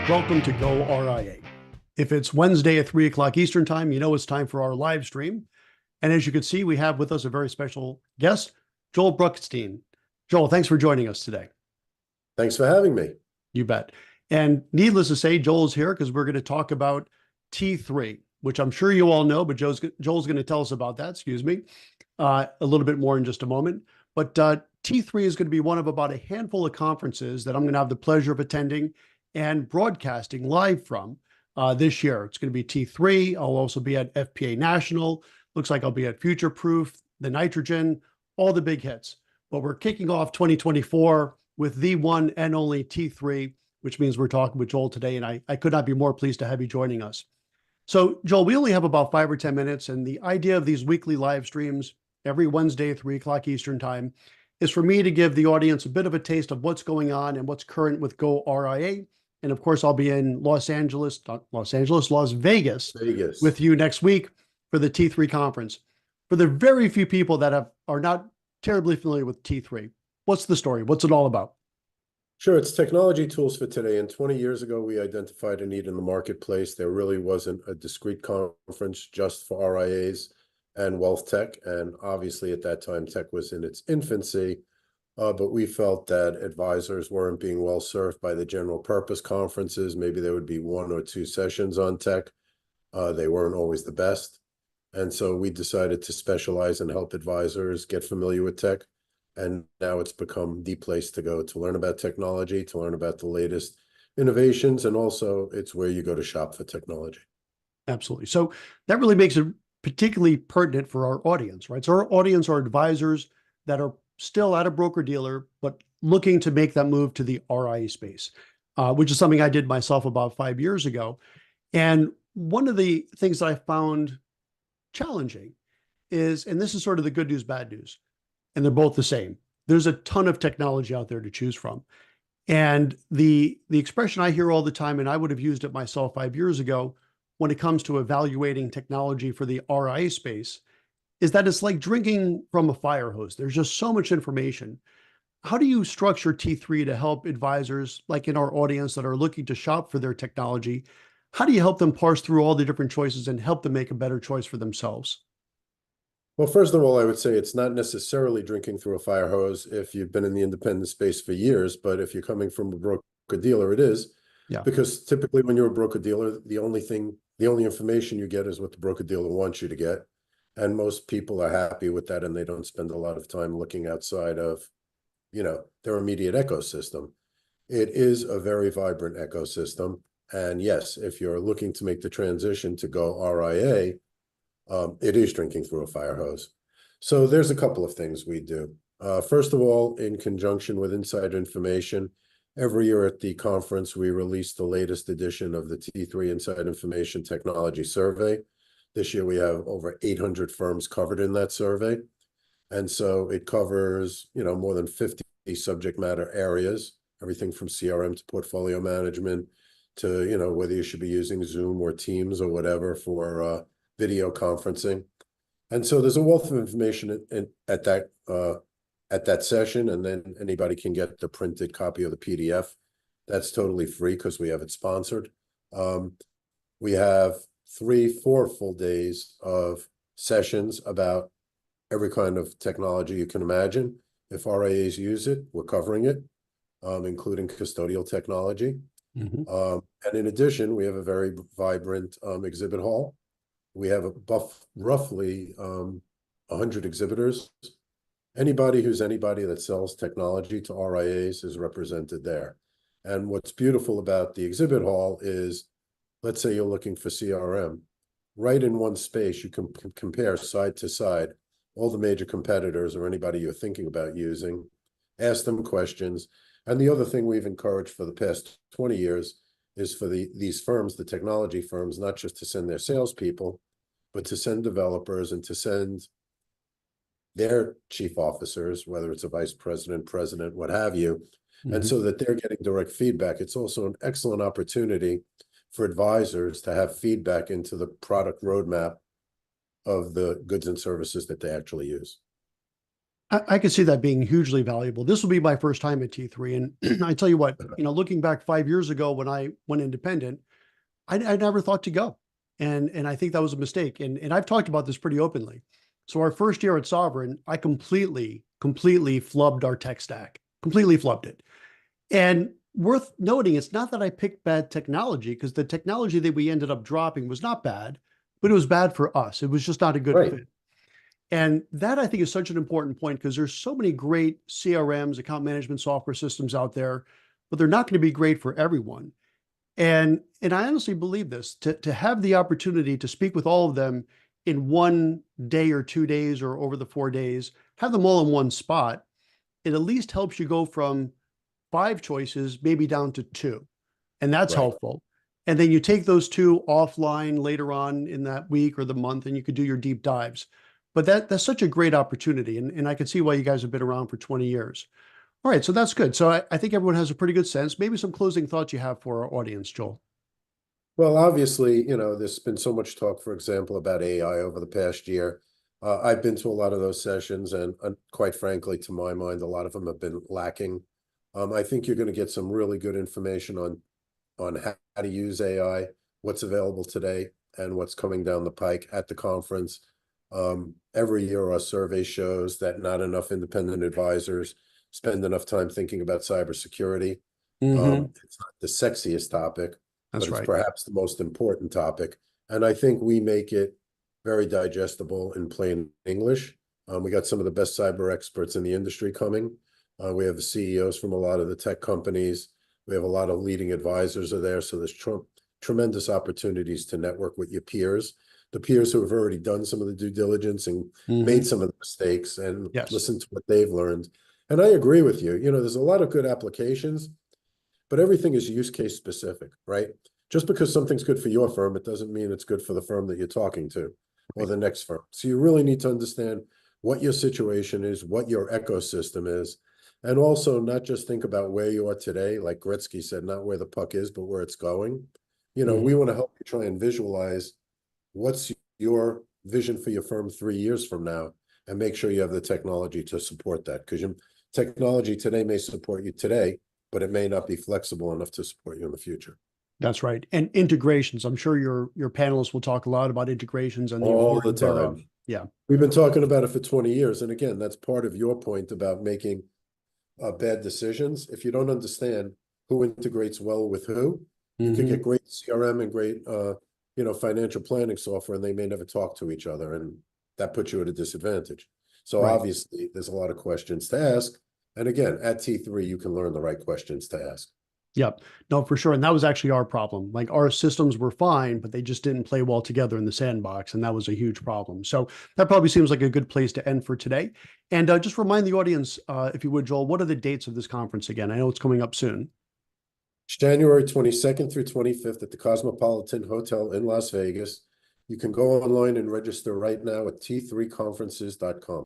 Welcome to goRIA. If it's Wednesday at 3 o'clock Eastern time, you know it's time for our live stream. And as you can see, we have with us a very special guest, Joel Bruckenstein. Joel, thanks for joining us today. Thanks for having me. You bet. And needless to say, Joel's here because we're going to talk about T3, which I'm sure you all know, but Joel's going to tell us about that, a little bit more in just a moment. But T3 is going to be one of about a handful of conferences that I'm going to have the pleasure of attending and broadcasting live from this year. It's going to be T3. I'll also be at FPA National. Looks like I'll be at Future Proof, the Nitrogen, all the big hits. But we're kicking off 2024 with the one and only T3, which means we're talking with Joel today. And I could not be more pleased to have you joining us. So, Joel, we only have about 5 or 10 minutes. And the idea of these weekly live streams every Wednesday at 3 o'clock Eastern time is for me to give the audience a bit of a taste of what's going on and what's current with goRIA. And of course, I'll be in Las Vegas with you next week for the T3 conference. For the very few people that are not terribly familiar with T3, what's the story? What's it all about? Sure, it's technology tools for today. And 20 years ago, we identified a need in the marketplace. There really wasn't a discrete conference just for RIAs and wealth tech. And obviously, at that time, tech was in its infancy. But we felt that advisors weren't being well served by the general purpose conferences. Maybe there would be 1 or 2 sessions on tech. They weren't always the best. And so we decided to specialize and help advisors get familiar with tech. And now it's become the place to go to learn about technology, to learn about the latest innovations. And also it's where you go to shop for technology. Absolutely. So that really makes it particularly pertinent for our audience, right? So our audience are advisors that are still at a broker-dealer, but looking to make that move to the RIA space, which is something I did myself about 5 years ago. And one of the things that I found challenging is, and this is sort of the good news, bad news, and they're both the same. There's a ton of technology out there to choose from. And the expression I hear all the time, and I would have used it myself 5 years ago, when it comes to evaluating technology for the RIA space, is that it's like drinking from a fire hose. There's just so much information. How do you structure T3 to help advisors like in our audience that are looking to shop for their technology? How do you help them parse through all the different choices and help them make a better choice for themselves? Well, first of all, I would say it's not necessarily drinking through a fire hose if you've been in the independent space for years, but if you're coming from a broker-dealer, it is. Yeah. Because typically when you're a broker-dealer, the only information you get is what the broker-dealer wants you to get. And most people are happy with that, and they don't spend a lot of time looking outside of, their immediate ecosystem. It is a very vibrant ecosystem. And yes, if you're looking to make the transition to goRIA, it is drinking through a fire hose. So there's a couple of things we do. First of all, in conjunction with Inside Information, every year at the conference, we release the latest edition of the T3 Inside Information Technology Survey. This year, we have over 800 firms covered in that survey. And so it covers, more than 50 subject matter areas, everything from CRM to portfolio management to, whether you should be using Zoom or Teams or whatever for video conferencing. And so there's a wealth of information at that session, and then anybody can get the printed copy of the PDF. That's totally free because we have it sponsored. We have 3-4 full days of sessions about every kind of technology you can imagine. If RIAs use it, we're covering it, including custodial technology. Mm-hmm. And in addition, we have a very vibrant exhibit hall. We have roughly 100 exhibitors. Anybody that sells technology to RIAs is represented there. And what's beautiful about the exhibit hall is, let's say you're looking for CRM. Right in one space, you can compare side to side all the major competitors or anybody you're thinking about using, ask them questions. And the other thing we've encouraged for the past 20 years is for these firms, the technology firms, not just to send their salespeople, but to send developers and to send their chief officers, whether it's a vice president, president, what have you, mm-hmm. and so that they're getting direct feedback. It's also an excellent opportunity for advisors to have feedback into the product roadmap of the goods and services that they actually use. I could see that being hugely valuable. This will be my first time at T3. And I tell you what, looking back 5 years ago when I went independent, I never thought to go. And I think that was a mistake. And I've talked about this pretty openly. So our first year at Sovereign, I completely flubbed our tech stack, completely flubbed it. And worth noting, it's not that I picked bad technology, because the technology that we ended up dropping was not bad, but it was bad for us. It was just not a good Right. fit. And that, I think, is such an important point, because there's so many great CRMs, account management software systems out there, but they're not going to be great for everyone. And I honestly believe this, to have the opportunity to speak with all of them in one day or 2 days or over the 4 days, have them all in one spot, it at least helps you go from 5 choices maybe down to 2. And that's Right. helpful. And then you take those 2 offline later on in that week or the month, and you could do your deep dives. But that's such a great opportunity. And I can see why you guys have been around for 20 years. All right, so that's good. So I think everyone has a pretty good sense. Maybe some closing thoughts you have for our audience, Joel. Well, obviously, there's been so much talk, for example, about AI over the past year. I've been to a lot of those sessions, and quite frankly, to my mind, a lot of them have been lacking. I think you're going to get some really good information on how to use AI, what's available today, and what's coming down the pike at the conference. Every year, our survey shows that not enough independent advisors spend enough time thinking about cybersecurity. It's not the sexiest topic, That's but it's right. perhaps the most important topic. And I think we make it very digestible in plain English. We got some of the best cyber experts in the industry coming. We have the CEOs from a lot of the tech companies. We have a lot of leading advisors are there. So there's tremendous opportunities to network with your peers, the peers who have already done some of the due diligence and made some of the mistakes, and Yes. listen to what they've learned. And I agree with you. There's a lot of good applications, but everything is use case specific, right? Just because something's good for your firm, it doesn't mean it's good for the firm that you're talking to or the next firm. So you really need to understand what your situation is, what your ecosystem is, and also not just think about where you are today, like Gretzky said, not where the puck is, but where it's going. We want to help you try and visualize what's your vision for your firm 3 years from now, and make sure you have the technology to support that, because your technology today may support you today, but it may not be flexible enough to support you in the future. That's right. And integrations. I'm sure your panelists will talk a lot about integrations and the All the importance thereof. time. Yeah. We've been talking about it for 20 years. And again, that's part of your point about making bad decisions. If you don't understand who integrates well with who, you could get great CRM and great financial planning software, and they may never talk to each other, and that puts you at a disadvantage. So Right. obviously there's a lot of questions to ask. And again, at T3, you can learn the right questions to ask. Yep. No, for sure. And that was actually our problem. Like, our systems were fine, but they just didn't play well together in the sandbox. And that was a huge problem. So that probably seems like a good place to end for today. And just remind the audience, if you would, Joel, what are the dates of this conference again? I know it's coming up soon. It's January 22nd through 25th at the Cosmopolitan Hotel in Las Vegas. You can go online and register right now at t3conferences.com.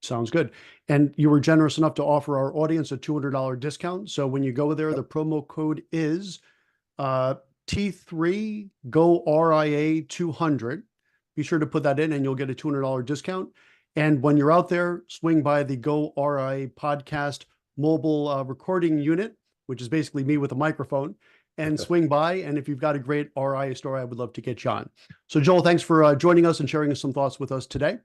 Sounds good. And you were generous enough to offer our audience a $200 discount. So when you go there, the promo code is T3 goRIA 200. Be sure to put that in and you'll get a $200 discount. And when you're out there, swing by the goRIA podcast mobile recording unit, which is basically me with a microphone, and swing by. And if you've got a great RIA story, I would love to get you on. So Joel, thanks for joining us and sharing some thoughts with us today.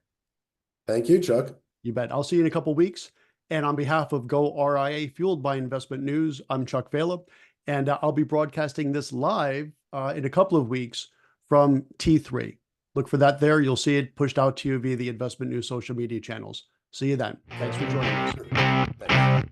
Thank you, Chuck. You bet. I'll see you in a couple of weeks. And on behalf of goRIA, fueled by investment news, I'm Chuck Vela, and I'll be broadcasting this live in a couple of weeks from T3. Look for that there. You'll see it pushed out to you via the investment news social media channels. See you then. Thanks for joining us. Thanks.